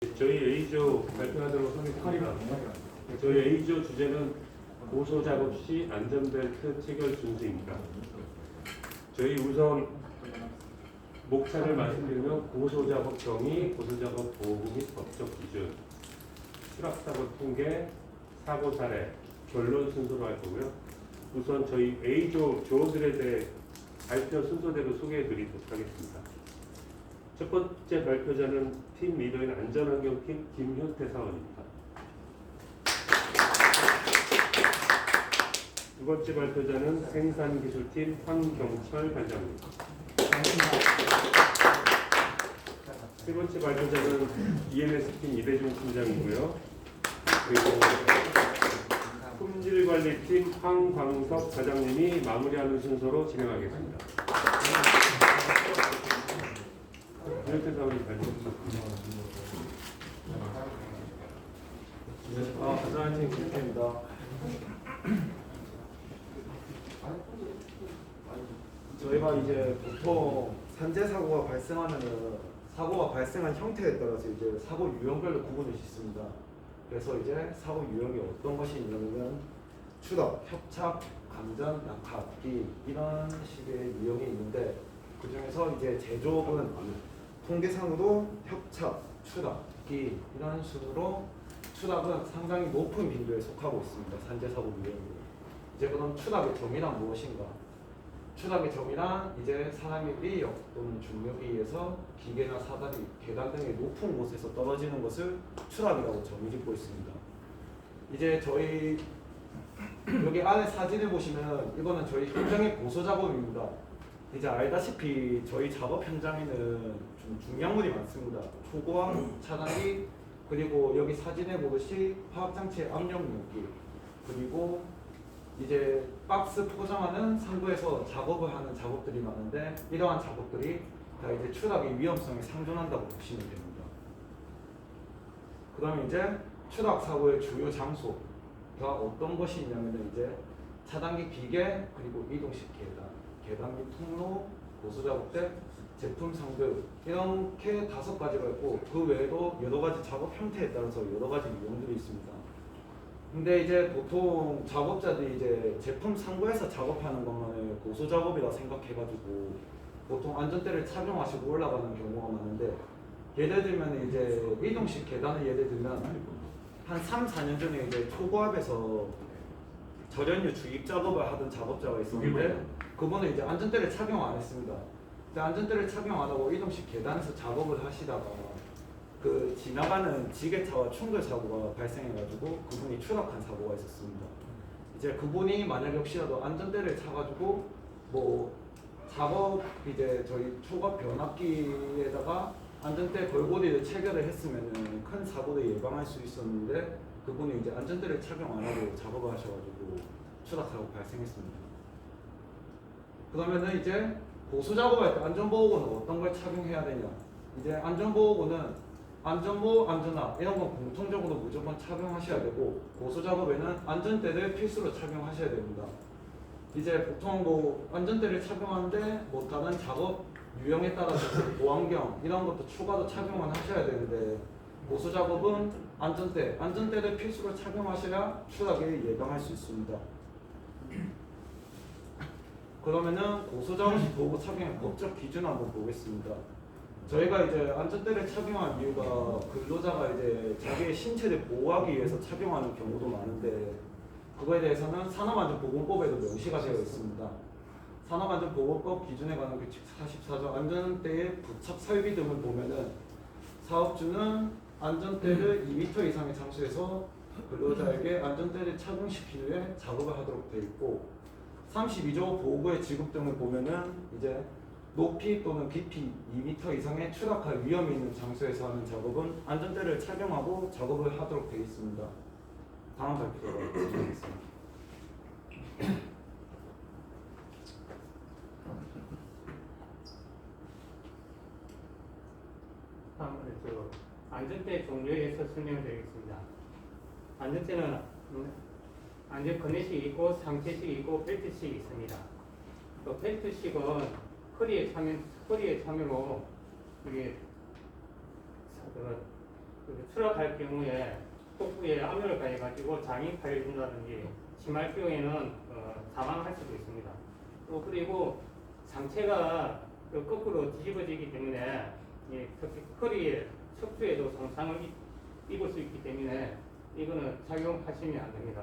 저희 A조 발표하도록 하겠습니다. 저희 A조 주제는 고소 작업 시 안전벨트 체결 준수입니다. 저희 우선 목차를 말씀드리면 고소 작업 정의, 고소 작업 보호 및 법적 기준, 추락 사고 통계, 사고 사례, 결론 순서로 할 거고요. 우선 저희 A조 조원들에 대해 발표 순서대로 소개해 드리도록 하겠습니다. 첫 번째 발표자는 팀 리더인 안전환경팀 김효태 사원입니다. 두 번째 발표자는 생산기술팀 황경철 반장입니다. 세 번째 발표자는 EMS팀 이대중 팀장이고요. 그리고 품질관리팀 황광석 과장님이 마무리하는 순서로 진행하겠습니다. 김효태 사원님 발표해주십시오. 안전팀 김효태입니다. 저희가 이제 보통 산재 사고가 발생하면은 사고가 발생한 형태에 따라서 이제 사고 유형별로 구분을 짓습니다. 그래서 이제 사고 유형이 어떤 것이 있냐면 추락, 협착, 감전, 낙하기 이런 식의 유형이 있는데 그 중에서 이제 제조업은 통계상으로 협착, 추락기 이런 식으로 추락은 상당히 높은 빈도에 속하고 있습니다. 산재 사고 유형으로. 이제 그럼 추락의 정의란 무엇인가? 추락의 정의란 이제 사람의 위력 또는 중력에 의해서 기계나 사다리, 계단 등의 높은 곳에서 떨어지는 것을 추락이라고 정의 짓고 있습니다. 이제 저희 여기 안에 사진을 보시면 이거는 저희 현장의 고소 작업입니다. 이제 알다시피 저희 작업 현장에는 좀 중량물이 많습니다. 초고압 차단기 그리고 여기 사진에 보듯이 화학장치의 압력용기 그리고 이제 박스 포장하는 상부에서 작업을 하는 작업들이 많은데 이러한 작업들이 다 이제 추락의 위험성에 상존한다고 보시면 됩니다. 그 다음에 이제 추락 사고의 주요 장소가 어떤 것이 있냐면 이제 차단기 기계 그리고 이동식 계단 및 통로, 고소 작업대, 제품 상급 이렇게 5가지가 있고 그 외에도 여러 가지 작업 형태에 따라서 여러 가지 유형들이 있습니다. 근데 이제 보통 작업자들이 이제 제품 상부에서 작업하는 것만을 고소 작업이라 생각해가지고 보통 안전대를 착용하시고 올라가는 경우가 많은데 예를 들면 이제 이동식 계단을 예를 들면 한 3, 4년 전에 이제 초고압에서 절연유 주입 작업을 하던 작업자가 있었는데 그분은 이제 안전대를 착용 안 했습니다. 근데 안전대를 착용 안 하고 이동식 계단에서 작업을 하시다가 그 지나가는 지게차와 충돌 사고가 발생해가지고 그분이 추락한 사고가 있었습니다. 이제 그분이 만약 역시라도 안전대를 차가지고 뭐 작업 이제 저희 초과 변압기에다가 안전대 걸고리를 체결을 했으면은 큰 사고를 예방할 수 있었는데 그분이 이제 안전대를 착용 안 하고 작업을 하셔가지고 추락 사고 발생했습니다. 그러면은 이제 고소 작업할 때 안전보호구는 어떤 걸 착용해야 되냐? 이제 안전보호구는 안전모, 안전화 이런 건 공통적으로 무조건 착용하셔야 되고 고소 작업에는 안전대를 필수로 착용하셔야 됩니다. 이제 보통 뭐 안전대를 착용하는데 뭐 다른 작업 유형에 따라서 보안경 이런 것도 추가로 착용을 하셔야 되는데 고소 작업은 안전대를 필수로 착용하셔야 추락을 예방할 수 있습니다. 그러면은 고소 작업 시 도구 착용의 법적 기준 한번 보겠습니다. 저희가 이제 안전대를 착용한 이유가 근로자가 이제 자기의 신체를 보호하기 위해서 착용하는 경우도 많은데 그거에 대해서는 산업안전보건법에도 명시가 되어 있습니다. 산업안전보건법 기준에 관한 규칙 44조 안전대의 부착 설비 등을 보면은 사업주는 안전대를 2m 이상의 장소에서 근로자에게 안전대를 착용시키기 위해 작업을 하도록 되어 있고 32조 보호구의 지급 등을 보면은 이제 높이 또는 깊이 2m 이상의 추락할 위험이 있는 장소에서 하는 작업은 안전대를 착용하고 작업을 하도록 되어 있습니다. 다음 발표로 진행하겠습니다. 다음으로 안전대 종류에 대해서 설명드리겠습니다. 안전대는 안전 커넥식이 있고 상체식이 있고 벨트식이 있습니다. 또 벨트식은 허리에 차면 허리에 차면로 이게 추락할 경우에 복부에 압력을 가해가지고 장이 파열된다든지 심할 경우에는 사망할 수도 있습니다. 또 그리고 상체가 거꾸로 뒤집어지기 때문에 특히 허리에 척추에도 손상을 입을 수 있기 때문에 이거는 착용하시면 안 됩니다.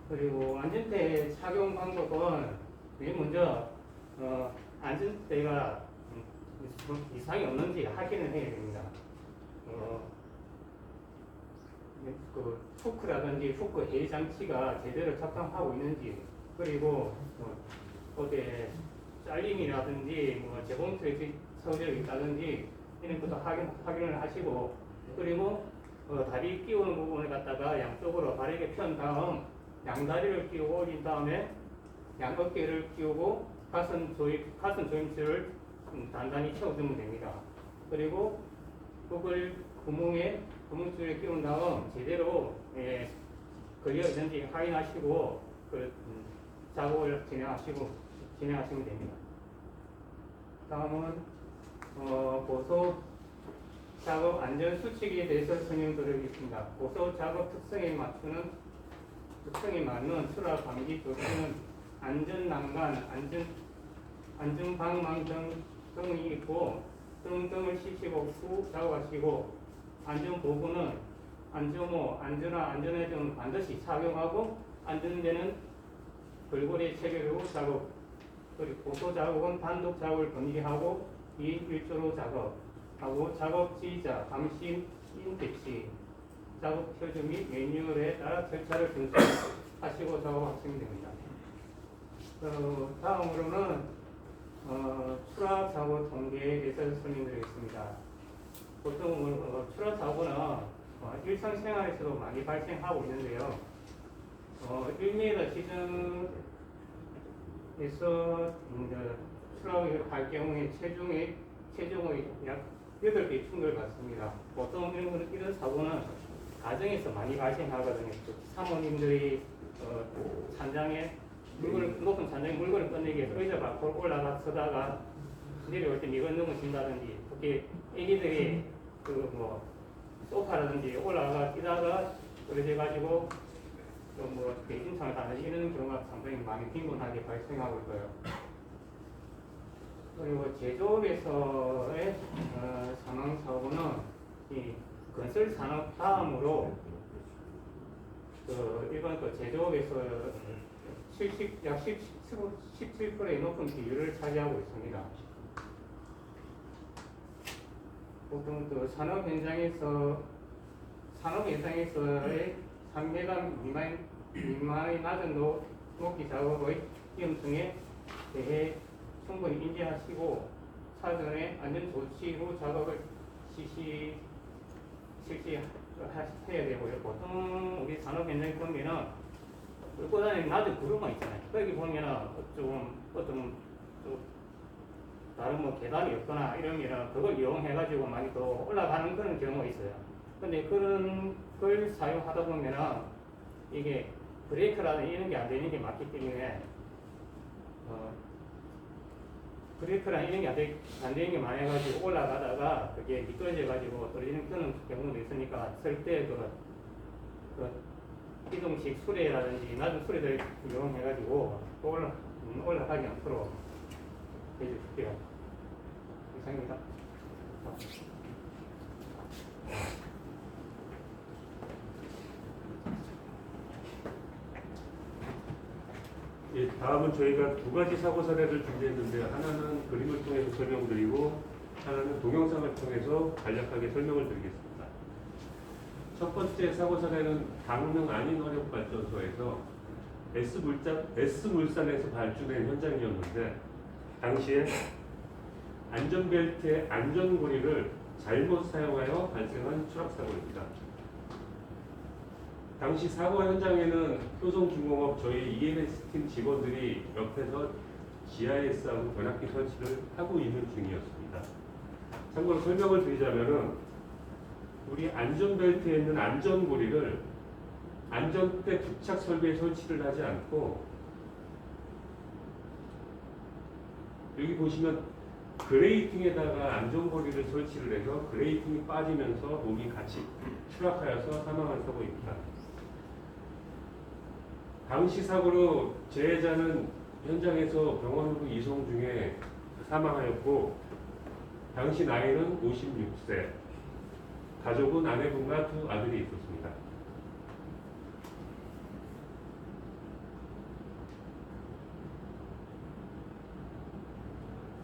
그리고 안전대 착용 방법은 맨 먼저 안전대가 이상이 없는지 확인을 해야 됩니다. 그 후크라든지 후크 해지 장치가 제대로 작동하고 있는지, 그리고 어디 잘림이라든지 재봉틀에 서져 있다든지 이런 것도 확인을 하시고, 그리고 다리 끼우는 부분을 갖다가 양쪽으로 바르게 편 다음 양다리를 끼우고 올린 다음에 양어깨를 끼우고 가슴 조임치를 단단히 채워주면 됩니다. 그리고 그걸 구멍줄에 끼운 다음 제대로 걸려 있는지 확인하시고 작업을 진행하시면 됩니다. 다음은 고소 작업 안전 수칙에 대해서 설명드리겠습니다. 고소 작업 특성에 맞는 추락 방지 조치는 안전난간, 안전방망 등이 있고 등을 씌시고 후 작업하시고, 안전보구는 안전모, 안전화 등 반드시 착용하고, 안전대는 골고루 체결하고 작업, 그리고 고소 작업은 단독 작업을 번기하고 2인 1조로 작업하고, 작업 지휘자, 감시, 인택시, 작업 표준 및 매뉴얼에 따라 절차를 준수하시고 작업하시면 됩니다. 다음으로는 추락 사고 통계에 대해서 설명드리겠습니다. 보통 추락 사고는 일상생활에서도 많이 발생하고 있는데요. 1m 지점에서 추락을 할 경우에 체중의 약 8배 충돌을 받습니다. 보통 이런 사고는 가정에서 많이 발생하거든요. 사모님들이 찬장에 높은 찬장에 물건을 꺼내기 위해서 의자 밖으로 올라가서다가 내려올 때 미건 넘어진다든지, 특히 애기들이 소파라든지 올라가 뛰다가 떨어져가지고 대진상을 당하는 이런 경우가 상당히 많이 빈번하게 발생하고 있고요. 그리고 제조업에서의 사망 사고는 이 건설 산업 다음으로 일반 제조업에서 약 17%의 높은 비율을 차지하고 있습니다. 보통 산업 현장에서의 3m 미만의 낮은 높이 작업의 위험성에 대해 충분히 인지하시고 사전에 안전 조치 후 작업을 실시해야 되고요. 보통 우리 산업 현장에 보면은 끌고 다니는 낮은 구름만 있잖아요. 거기 보면은 어떤 다른 계단이 없거나 이러면은 그걸 이용해가지고 많이 더 올라가는 그런 경우가 있어요. 근데 그런 걸 사용하다 보면은 이게 브레이크라는 이런 게 안 되는 게 맞기 때문에 브레이크라는 이런 게 안 되는 게 많아가지고 올라가다가 그게 미끄러져가지고 떨어지는 그런 경우도 있으니까 절대 이동식 수레라든지 낮은 수레들 이용해가지고 올라가지 않도록 해주십시오. 이상입니다. 예, 다음은 저희가 두 가지 사고 사례를 준비했는데, 하나는 그림을 통해서 설명드리고 하나는 동영상을 통해서 간략하게 설명을 드리겠습니다. 첫 번째 사고 사례는 강릉 안인화력발전소에서 S물산에서 발주된 현장이었는데, 당시에 안전벨트의 안전고리를 잘못 사용하여 발생한 추락사고입니다. 당시 사고 현장에는 효성중공업 저희 EMS팀 직원들이 옆에서 GIS하고 변압기 설치를 하고 있는 중이었습니다. 참고로 설명을 드리자면은, 우리 안전벨트에 있는 안전고리를 안전대 부착 설비에 설치를 하지 않고 여기 보시면 그레이팅에다가 안전고리를 설치를 해서 그레이팅이 빠지면서 몸이 같이 추락하여서 사망한 사고입니다. 당시 사고로 재해자는 현장에서 병원으로 이송 중에 사망하였고 당시 나이는 56세, 가족은 아내분과 두 아들이 있었습니다.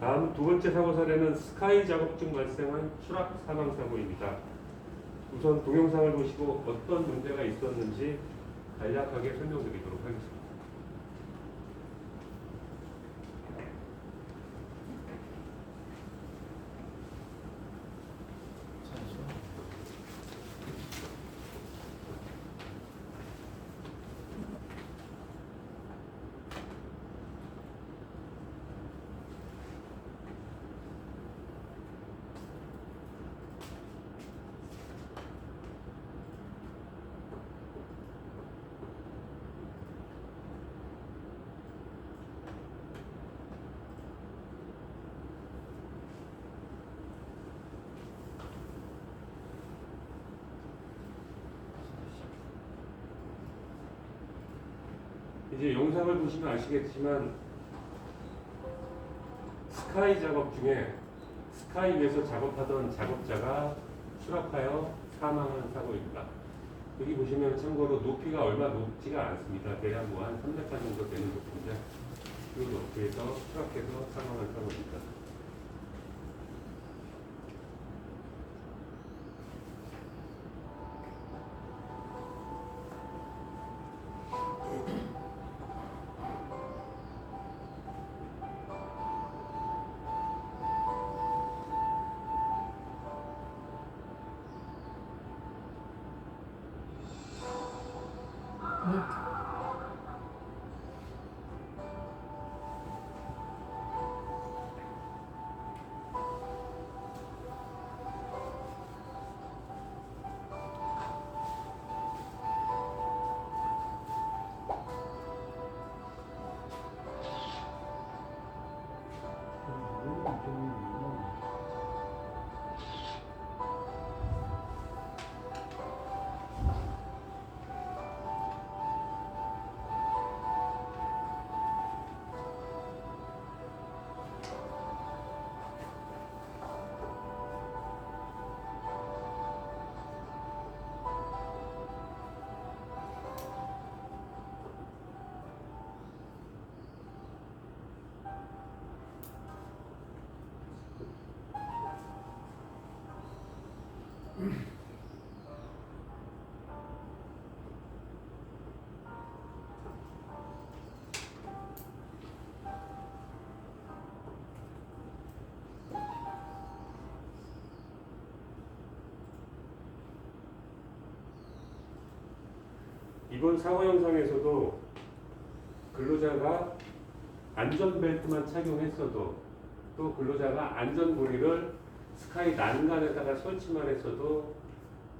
다음 두 번째 사고 사례는 스카이 작업 중 발생한 추락 사망 사고입니다. 우선 동영상을 보시고 어떤 문제가 있었는지 간략하게 설명드리도록 하겠습니다. 이제 영상을 보시면 아시겠지만 스카이 작업 중에 스카이 위에서 작업하던 작업자가 추락하여 사망한 사고입니다. 여기 보시면 참고로 높이가 얼마 높지가 않습니다. 대략 한 300칸 정도 되는 높이인데 이 높이에서 추락해서 사망한 사고입니다. 이번 사고 영상에서도 근로자가 안전벨트만 착용했어도 또 근로자가 안전고리를 스카이 난간에다가 설치만 했어도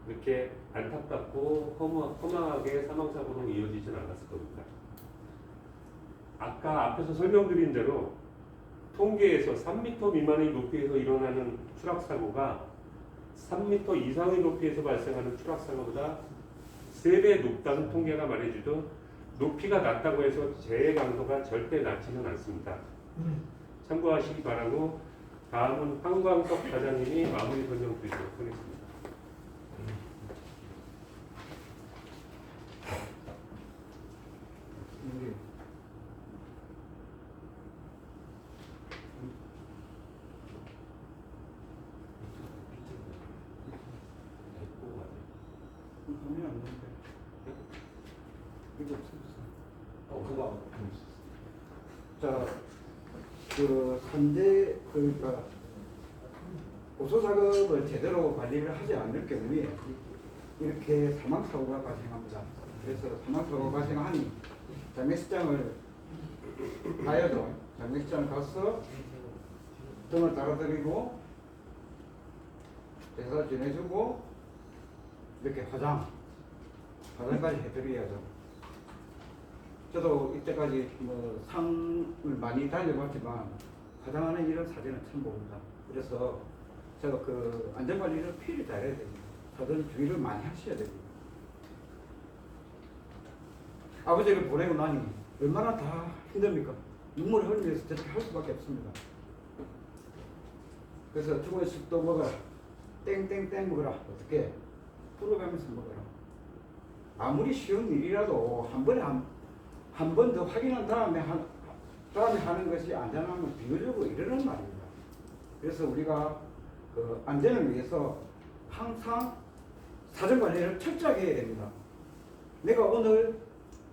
이렇게 안타깝고 허망하게 사망사고로 이어지진 않았을 겁니다. 아까 앞에서 설명드린 대로 통계에서 3m 미만의 높이에서 일어나는 추락사고가 3m 이상의 높이에서 발생하는 추락사고보다 3배 높다는 통계가 말해주던 높이가 낮다고 해서 재해 강도가 절대 낮지는 않습니다. 참고하시기 바라고 다음은 황광석 과장님이 마무리 설명 드리도록 하겠습니다. 자, 그 산재 그러니까 고소 작업을 제대로 관리를 하지 않을 경우에 이렇게 사망 사고가 발생합니다. 그래서 사망 사고가 발생하니 장례식장을 가야죠. 장례식장을 가서 등을 따라드리고 제사 지내주고 이렇게 화장까지 해드려야죠. 저도 이때까지 뭐 상을 많이 달려봤지만 화장하는 이런 사진은 처음 봅니다. 그래서 제가 그 안전관리를 필히 잘해야 됩니다. 사전 주의를 많이 하셔야 됩니다. 아버지를 보내고 나니 얼마나 다 힘듭니까? 눈물을 흘리면서 저렇게 할 수밖에 없습니다. 그래서 죽은 쑥도 먹어라. 땡땡땡 먹어라. 어떻게? 풀어가면서 먹어라. 아무리 쉬운 일이라도 한 번에 한 번 더 확인한 다음에 하는 것이 안전함을 비교적으로 이러는 말입니다. 그래서 우리가 그 안전을 위해서 항상 사전 관리를 철저하게 해야 됩니다. 내가 오늘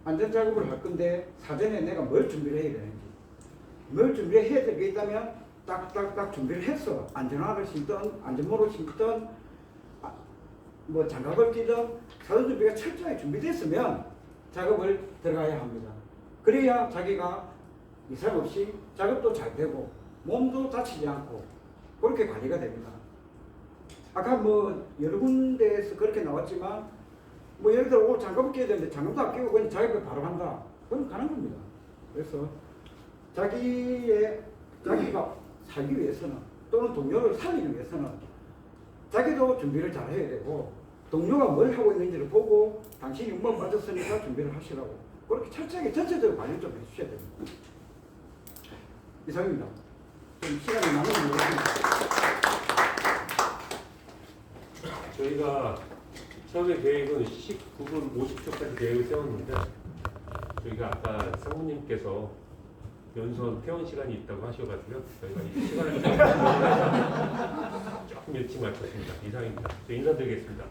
안전 작업을 할 건데 사전에 내가 뭘 준비를 해야 되는지, 뭘 준비를 해야 될 게 있다면 딱딱딱 준비를 해서 안전화를 신든 안전모를 신든 뭐 장갑을 끼든 사전 준비가 철저하게 준비됐으면 작업을 들어가야 합니다. 그래야 자기가 이상 없이 작업도 잘 되고 몸도 다치지 않고 그렇게 관리가 됩니다. 아까 뭐 여러 군데에서 그렇게 나왔지만 뭐 예를 들어 장갑을 끼야 되는데 장갑도 안 끼고 그냥 작업을 바로 한다. 그건 가는 겁니다. 그래서 자기가 살기 위해서는 또는 동료를 살리기 위해서는 자기도 준비를 잘 해야 되고 동료가 뭘 하고 있는지를 보고 당신이 운만 빠졌으니까 준비를 하시라고 그렇게 철저하게 전체적으로 관리를 좀 해주셔야 됩니다. 이상입니다. 좀 시간이 남으면 모르겠습니다. 저희가 처음에 계획은 19분 50초까지 계획을 세웠는데 저희가 아까 상무님께서 연수원 퇴원 시간이 있다고 하셔가지고요. 저희가 이 시간을 조금 일찍 마쳤습니다. 이상입니다. 인사드리겠습니다.